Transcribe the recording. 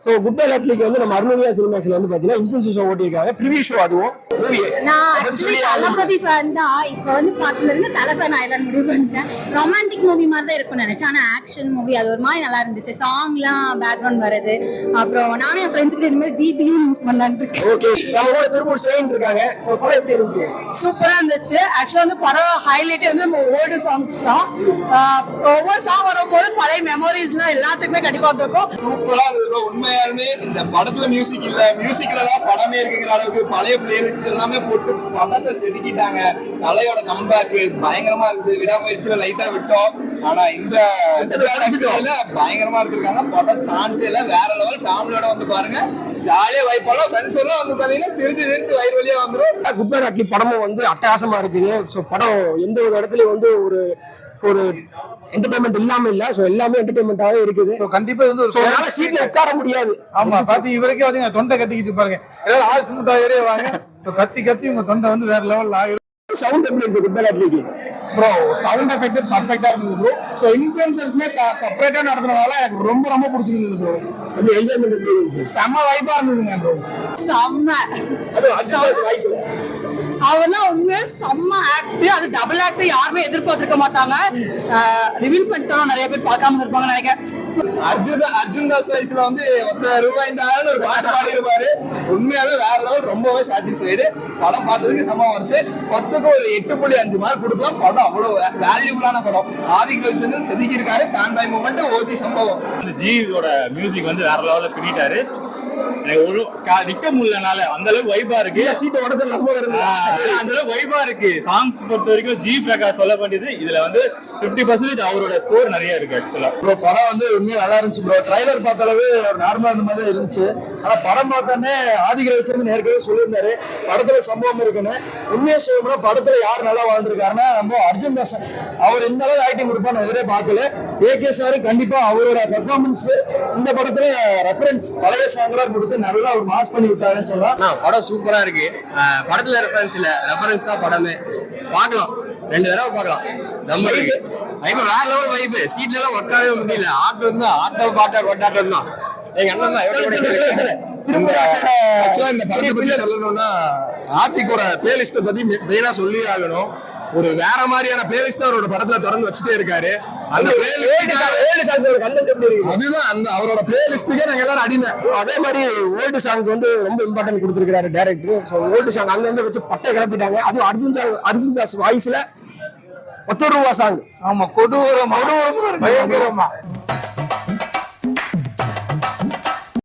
So good bye லக்லிக்கு வந்து நம்ம அருணவியா சினிமாக்ஸ்ல வந்து பாத்தீங்கன்னா இன்ஃபுளுசஸ் ஓட்டிருக்காங்க. ப்ரிவியூ ஷோ அதுவும் மூவி. நான் ஆக்சுவலி தளபதி ஃபேன் தான். இப்போ வந்து பாத்தீங்கன்னா தல ஃபேன் ஆயிடலாம் முடிவு பண்ணிட்டேன். ரொமான்டிக் மூவி மாதிரி தான் இருக்கும்னு நினைச்சேன். ஆனா ஆக்ஷன் மூவி அது ஒரு மாதிரி நல்லா இருந்துச்சு. சாங்லாம் பேக்ரவுண்ட் வருது. அப்புறம் நானும் என் ஃப்ரெண்ட்ஸ் கிட்ட இனிமேல் ஜிபியும் யூஸ் பண்ணலான்னு இருக்கேன். ஓகே, நம்ம கூட திருப்பூர் ஸ்டேயின் இருக்காங்க. படம் எப்படி இருந்துச்சு? சூப்பரா இருந்துச்சு. ஆக்சுவலா வந்து படம் ஹைலைட்டே வந்து நம்ம ஓல்டு சாங்ஸ் தான். ஒவ்வொரு சாங் வரும்போது பழைய மெமரிஸ்லாம் எல்லாத்துக்குமே கண்டிப்பா இருக்கும். சூப்பரா இருந்தது. உண்மையாலுமே இந்த படத்துல மியூசிக் இல்ல, மியூசிக்ல தான் படமே இருக்குங்கிற அளவுக்கு பழைய பிளேலிஸ்ட் எல்லாமே போட்டு படத்தை செதுக்கிட்டாங்க. கலையோட கம்பேக் பயங்கரமா இருக்குது. விடாமுயற்சியில லைட்டா விட்டோம், ஆனா இந்த பயங்கரமா எடுத்திருக்காங்க. படம் சான்ஸே இல்ல, வேற லெவல். ஃபேமிலியோட வந்து பாருங்க, ஜாலியா வைப்பாலும் ஃப்ரெண்ட்ஸ் எல்லாம் வந்து பாத்தீங்கன்னா சிரிச்சு சிரிச்சு வயிறு வழியா வந்துடும். குட் பை லக்லி படமும் வந்து அட்டகாசமா இருக்குது. ஸோ படம் எந்த ஒரு இடத்துலயும் வந்து ஒரு என்டர்டைன்மெண்ட் இல்லாம இல்ல. சோ எல்லாமே என்டர்டைன்மெண்டாவே இருக்குது. சோ கண்டிப்பா வந்து ஒரு சீட்ல உட்கார முடியாது. ஆமா, பாத்தி இவருக்கே பாத்தீங்க தொண்டை கட்டிக்கிட்டு பாருங்க. எல்லாரும் ஆள் சுமுட்டா ஏறே வாங்க. கத்தி கத்தி உங்க தொண்டை வந்து வேற லெவல்ல ஆயிடும். சவுண்ட் எப்படி இருந்துச்சு குட் பை லக்லிக்கு? ப்ரோ சவுண்ட் எஃபெக்ட் பர்ஃபெக்ட்டா இருந்தது ப்ரோ. சோ இன்ஃப்ளூயன்சர்ஸ்மே செப்பரேட்டா நடத்துறதால எனக்கு ரொம்ப ரொம்ப பிடிச்சிருந்தது ப்ரோ. அந்த என்ஜாய்மெண்ட் எப்படி இருந்துச்சு? செம்ம வைப்பா இருந்ததுங்க ப்ரோ. செம்ம. அது அர்ஜுன் வாய்ஸ்ல அவனா உண்மையா செம்ம ஆக்ட். அது டபுள் ஆக்ட் யாருமே எதிர்பார்த்திருக்க மாட்டாங்க. ரிவீல் பண்ணிட்டோம், நிறைய பேர் பார்க்காம இருப்பாங்க நினைக்கிறேன். அர்ஜுன் தாஸ் வயசுல வந்து ₹10 இந்த ஒரு பாட்டு பாடி இருப்பாரு. உண்மையாவே வேற லெவல். ரொம்பவே சாட்டிஸ்ஃபைடு. படம் பார்த்ததுக்கு சம வருது. 10க்கு ஒரு 8.5 மார்க் கொடுக்கலாம். படம் அவ்வளவு வேல்யூபிளான படம். ஆதிக் ரவிச்சந்திரன் செதுக்கி இருக்காரு. ஃபேன் பாய் மூமெண்ட் ஓதி சம்பவம். அந்த ஜியோட மியூசிக் வந்து வேற லெவல்ல பின்னிட்டாரு. எனக்கு ஒரு நிக்க முடியலனால அந்த அளவுக்கு வைபா இருக்கு. சீட்டை உடச்சல் நம்ம அந்த அளவுக்கு வைபா இருக்கு. சாங்ஸ் பொறுத்த வரைக்கும் ஜி பிரகாஷ் சொல்ல வேண்டியது இதுல வந்து 50% அவரோட ஸ்கோர் நிறைய இருக்கு. ஆக்சுவலா ப்ரோ படம் வந்து உண்மையா நல்லா இருந்துச்சு ப்ரோ. ட்ரைலர் பார்த்த அளவு ஒரு நார்மலா இருந்த மாதிரி தான் இருந்துச்சு. ஆனா படம் பார்த்தோன்னே ஆதிக் ரவிச்சந்திரன் ஏற்கனவே சொல்லியிருந்தாரு படத்துல சம்பவம் இருக்குன்னு. உண்மையா சொல்லணும்னா படத்துல யார் நல்லா வாழ்ந்துருக்காருன்னா நம்ம அர்ஜுன் தாசன். அவர் இந்த அளவு ஆக்டிங் கொடுப்பான்னு எதிரே பார்க்கல. ஏகே சார் கண்டிப்பா அவரோட பெர்ஃபார்மன்ஸ் இந்த படத்துல ரெஃபரன்ஸ் பழைய சாங்லாம் கொடுத்து நல்லா ஒரு மாஸ் பண்ணி விட்டாருன்னு சொல்லலாம். படம் சூப்பரா இருக்கு. படத்துல ரெஃபரன்ஸ் இல்ல, ரெஃபரன்ஸ் தான் படமே. பார்க்கலாம், 2 தடவை பார்க்கலாம். நம்ம வைப் வேற லெவல் வைப். சீட்ல எல்லாம் உட்காரவே முடியல. ஆட்டம் தான், ஆட்டம் பாட்டா கொண்டாட்டம் தான். எங்க அண்ணன் தான் ஆக்சுவலா இந்த படத்தை பத்தி சொல்லணும்னா ஆர்த்திக்கோட பிளேலிஸ்ட பத்தி மெயினா சொல்லி ஆகணும். ஒரு வேற மாதிரியான பிளேலிஸ்ட் அவரோட படத்துல திறந்து வச்சுட்டே இருக்காரு. அந்த அதுதான் அந்த அவரோட பிளேலிஸ்டுக்கே நாங்க எல்லாரும் அடிமை. அதே மாதிரி ஓல்டு சாங் வந்து ரொம்ப இம்பார்ட்டன்ட் கொடுத்திருக்காரு டைரக்டர். ஸோ ஓல்டு சாங் அங்க வந்து வச்சு பட்டை கிளப்பிட்டாங்க. அதுவும் அர்ஜுன் தாஸ் வாய்ஸ்ல ₹10 சாங். ஆமா, கொடூரமா பயங்கரமா